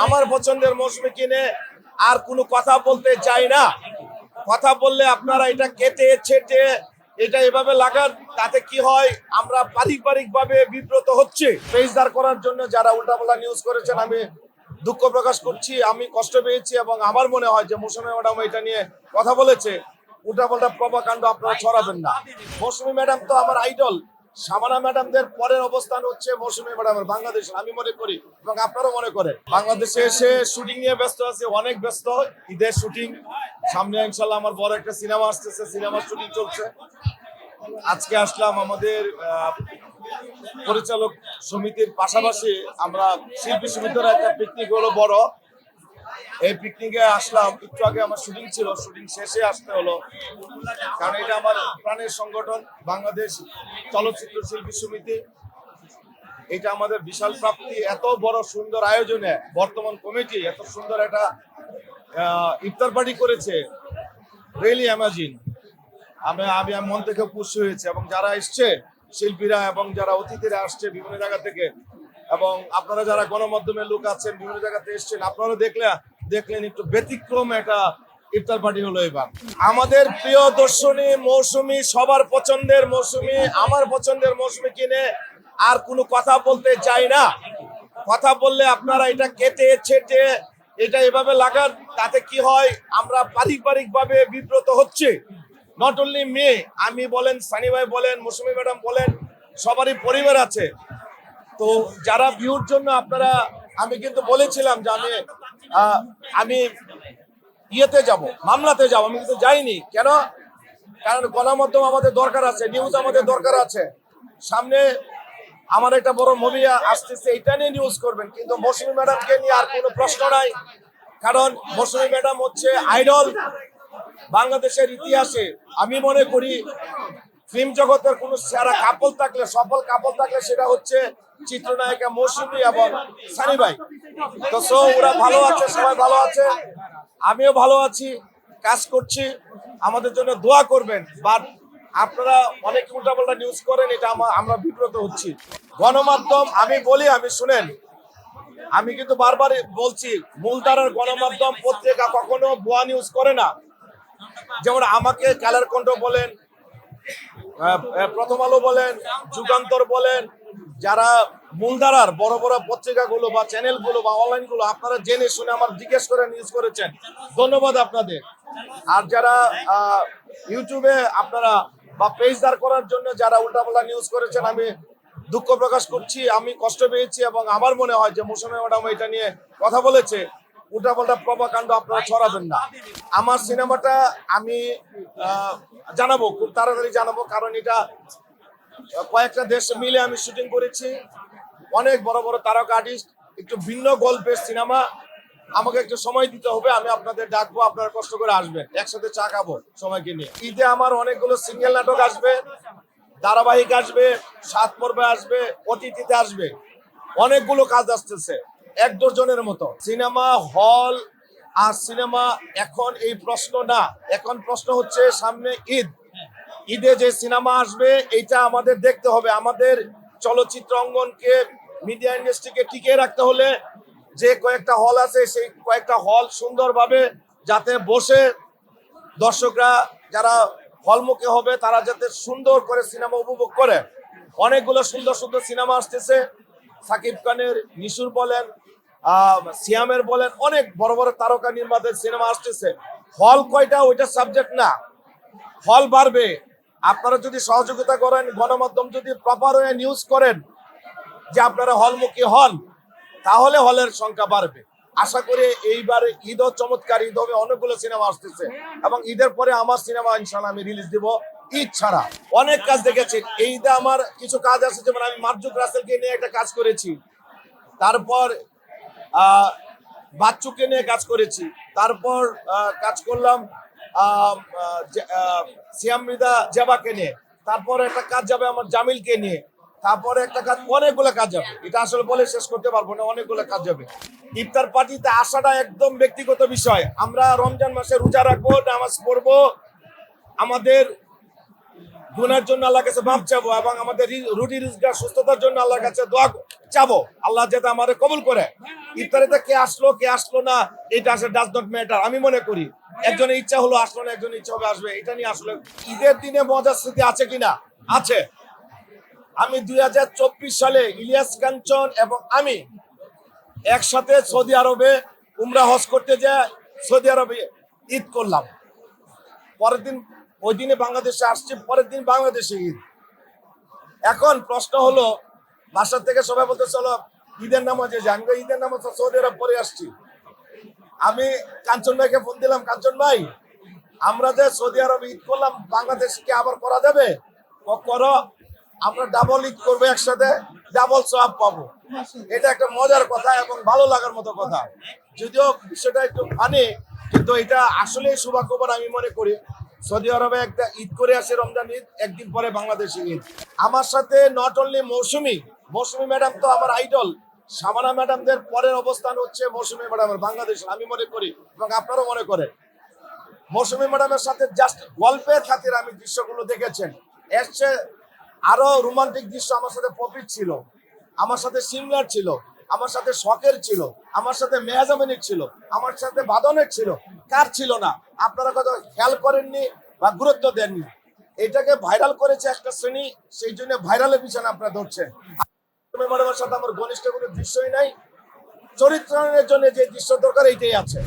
আমার পছন্দের মৌসুমী কিনে আর কোনো কথা বলতে চাই না। কথা বললে আপনারা এটা কেটে ছেটে এটা এভাবে লাগান, তাতে কি হয় আমরা পারিবারিক ভাবে বিব্রত হচ্ছে। পেজদার করার জন্য যারা উল্টাপাল্টা নিউজ করেছেন আমি দুঃখ প্রকাশ করছি, আমি কষ্ট পেয়েছি এবং আমার মনে হয় যে মৌসুমী ম্যাডাম এটা নিয়ে কথা বলেছে, উল্টাপাল্টা প্রপাগান্ডা আপনারা ছড়াবেন না। মৌসুমী ম্যাডাম তো আমার আইডল। সামানা ম্যাডামদের পরের অবস্থান হচ্ছে মৌসুমী ম্যাডামের বাংলাদেশ, আমি মনে করি এবং আপনারাও মনে করেন। বাংলাদেশে এসে শুটিং নিয়ে ব্যস্ত আছে, অনেক ব্যস্ত। ঈদের শুটিং সামনে, ইনশাল্লাহ আমার বড় একটা সিনেমা আসতেছে, সিনেমার শুটিং চলছে। আজকে আসলাম আমাদের পরিচালক সমিতির পাশাপাশি আমরা শিল্পী সমিতির একটা পিকনিক হলো বড়, এই পিকনিকে আসলাম। একটু আগে আমার শুটিং ছিল, শুটিং শেষে আসতে হলো, কারণ এটা আমার প্রাণের সংগঠন বাংলাদেশ চলচ্চিত্র শিল্পী সমিতি। এটা আমাদের বিশাল প্রাপ্তি। এত বড় সুন্দর আয়োজনে বর্তমান কমিটি এত সুন্দর একটা ইফতার পার্টি করেছে, রিয়েলি অ্যামাজিং। আমি মন থেকে খুশি হয়েছে এবং যারা এসছে শিল্পীরা এবং যারা অতিথিরা আসছে বিভিন্ন জায়গা থেকে, এবং আপনারা যারা গণমাধ্যমের লোক আছেন বিভিন্ন জায়গাতে এসছেন, আপনারা দেখলেন একটু ব্যতিক্রম একটা ইফতার পার্টি হলো এবার। আমাদের প্রিয় দর্শনী মৌসুমী, সবার পছন্দের মৌসুমী, আমার পছন্দের মৌসুমী কিনে আর কোনো কথা বলতে চাই না। কথা বললে আপনারা এটা কেটে ছেটে এটা এভাবে লাগান, তাতে কি হয় আমরা পারিবারিক ভাবে বিব্রত হচ্ছে। নট অনলি মি, আমি বলেন, সানি ভাই বলেন, মৌসুমী ম্যাডাম বলেন, সবারই পরিবার আছে। তো যারা ভিউর জন্য আপনারা, আমি কিন্তু বলেছিলাম যে আমি ইয়েতে যাব, মামলাতে যাব, আমি কিন্তু যাইনি। কেন? কারণ গণমাধ্যম আমাদের দরকার আছে, নিউজ আমাদের দরকার আছে। সামনে আমার একটা বড় মুভি আসতেছে, এটা নিয়ে নিউজ করবেন, কিন্তু মৌসুমী ম্যাডামকে নিয়ে আর কোনো প্রশ্ন নাই। কারণ মৌসুমী ম্যাডাম হচ্ছে আইডল বাংলাদেশের ইতিহাসে। আমি মনে করি ফিল্ম জগতের কোন সেরা কাপল থাকলে, সফল কাপল থাকলে সেটা হচ্ছে চিত্রনায়িকা মৌসুমী এবং সানি ভাই। তো ওরা ভালো আছে, সবাই ভালো আছে, আমিও ভালো আছি, কাজ করছি। আমাদের জন্য দোয়া করবেন। বাট আপনারা অনেক উল্টাপাল্টা নিউজ করেন, এটা আমরা বিব্রত হচ্ছি। গণমাধ্যম, আমি বলি, আমি শুনেন, আমি কিন্তু বারবার বলছি মূলধারার গণমাধ্যম পত্রিকা কখনো ভুয়া নিউজ করে না। যেমন আমাকে কালের কণ্ঠ বলেন, প্রথম আলো বলেন, যুগান্তর বলেন, যারা মূলধারার বড় বড় পত্রিকাগুলো বা চ্যানেলগুলো বা অনলাইনগুলো, আপনারা জেনে শুনে আমার জিজ্ঞেস করে নিউজ করেছেন, ধন্যবাদ আপনাদের। আর যারা ইউটিউবে আপনারা বা পেজদার করার জন্য যারা উল্টাপাল্টা নিউজ করেছেন, আমি দুঃখ প্রকাশ করছি, আমি কষ্ট পেয়েছি এবং আমার মনে হয় যে মৌসুমী ম্যাডাম এটা নিয়ে কথা বলেছে, উল্টাপাল্টা প্রপাগান্ডা আপনারা ছড়াবেন না। আমার সিনেমাটা আমি জানাবো, খুব তাড়াতাড়ি জানাবো, কারণ এটা কয়েকটা দেশ মিলে আমি শুটিং করেছি, অনেক বড় বড় তারকা আর্টিস্ট, একটু ভিন্ন গল্পের সিনেমা। আমাকে একটু সময় দিতে হবে, আমি আপনাদের ডাকবো, আপনারা কষ্ট করে আসবেন, একসাথে চা খাবো সময়কে নিয়ে। ঈদে আমার অনেকগুলো সিঙ্গেল নাটক আসবে, ধারাবাহিক আসবে, 7 পর্বে আসবে, ওটিটিতে আসবে, অনেকগুলো কাজ আসতেছে, 1-2 জনের মতো। সিনেমা হল আর সিনেমা এখন এই প্রশ্ন না, এখন প্রশ্ন হচ্ছে সামনে ঈদ, ঈদে যে সিনেমা আসবে এইটা আমাদের দেখতে হবে। আমাদের চলচ্চিত্র অঙ্গনকে, মিডিয়া ইন্ডাস্ট্রিকে টিকিয়ে রাখতে হলে যে কয়েকটা হল আছে সেই কয়েকটা হল সুন্দরভাবে যাতে বসে দর্শকরা যারা হলমুখী হবে তারা যাতে সুন্দর করে সিনেমা উপভোগ করে। অনেকগুলো সুন্দর সুন্দর সিনেমা আসতেছে, সাকিব খানের, নিশুর বলেন, সিয়ামের বলেন, অনেক বড় বড় তারকা নির্মাতার সিনেমা আসতেছে। হল কয়টা ওইটা সাবজেক্ট না, হল বাড়বে। আপনারা যদি সহযোগিতা করেন, গণমাধ্যম যদি প্রপার হয়ে নিউজ করেন যে আপনারা হলমুখী হন, তাহলে হলের সংখ্যা বাড়বে। আশা করি এইবার ঈদও চমৎকার ঈদ হবে, অনেকগুলো সিনেমা আসতেছে এবং ঈদের পরে আমার সিনেমা ইনশাআল্লাহ আমি রিলিজ দিব। ঈদ ছাড়া অনেক কাজ দেখেছি, এই ঈদে আমার কিছু কাজ আছে, যেমন আমি মার্জুক রাসেলকে নিয়ে একটা কাজ করেছি, তারপর বাচ্চুকে নিয়ে কাজ করেছি, তারপর কাজ করলাম সিয়াম মৃদা জেবাকে নিয়ে, তারপর একটা কাজ যাবে আমার জামিলকে নিয়ে, তারপরে একটা কাজ, অনেকগুলো কাজ যাবে, এটা আসলে বলে শেষ করতে পারবো না, অনেকগুলো কাজ যাবে। ইফতার পার্টিতে আসাটা একদম ব্যক্তিগত বিষয়। আমরা রমজান মাসে রোজা রাখবো, নামাজ পড়বো, আমাদের গুনার জন্য আল্লাহর কাছে মাফ চাবো এবং আমাদের রুটি রোজগার সুস্থতার জন্য আল্লাহর কাছে দোয়া চাবো আল্লাহ যাতে আমারে কবুল করে। ইফতারিতে কে আসলো না এটা আসলে ডাজ নট ম্যাটার। আমি মনে করি একজনের ইচ্ছা হলো আসলো না, একজনের ইচ্ছা হবে আসবে, এটা নিয়ে আসলে ঈদের দিনে মজার স্মৃতি আছে কিনা? আছে। আমি 2024 সালে ইলিয়াস কাঞ্চন এবং আমি একসাথে সৌদি আরবে উমরা হজ করতে যায়, সৌদি আরবে ঈদ করলাম। পরের দিন ওই দিনে বাংলাদেশে আসছি, পরের দিন বাংলাদেশে ঈদ। এখন প্রশ্ন হলো বাসা থেকে সবাই বলতে চলো ঈদের নামাজে যাই। আমি ঈদের নামাজ সৌদি আরব পরে আসছি। আমি কাঞ্চন ভাইকে ফোন দিলাম, কাঞ্চন ভাই আমরা যে সৌদি আরবে ঈদ করলাম বাংলাদেশকে আবার করা যাবে? করো, আমরা ডাবল ঈদ করবো একসাথে, ডাবল সওয়াব পাবো। এটা একটা মজার কথা এবং ভালো লাগার মতো কথা, যদিও বিষয়টা একটু ফানি, কিন্তু এটা আসলে সৌভাগ্যবান আমি মনে করি। সৌদি আরবে একটা ঈদ করে আসে, রমজান ঈদ, একদিন পরে বাংলাদেশে ঈদ। আমার সাথে নট অনলি মৌসুমী ম্যাডাম তো আমার আইডল। সামানা ম্যাডামদের পরের অবস্থান হচ্ছে মৌসুমী ম্যাডামের বাংলাদেশ, আমি মনে করি এবং আপনারাও মনে করেন। মৌসুমী ম্যাডামের সাথে জাস্ট গল্পের খাতির আমি দৃশ্যগুলো দেখেছেন। এসছে আরো রোমান্টিক দৃশ্য, আমার সাথে পপিট ছিল, আমার সাথে সিমলার ছিল, আমার সাথে শখের ছিল, আমার সাথে মেয়াজামিনের ছিল, আমার সাথে বাদনের ছিল। কার ছিল না? আপনারা কত খেয়াল করেননি বা গুরুত্ব দেননি। এটাকে ভাইরাল করেছে একটা শ্রেণী, সেই জন্য ভাইরালের পিছনে আপনারা ধরছেন। ম্যাডামের সাথে আমার ঘনিষ্ঠ কোনো দৃশ্যই নাই। চরিত্রায়নের জন্য যে দৃশ্য দরকার এইটাই আছে।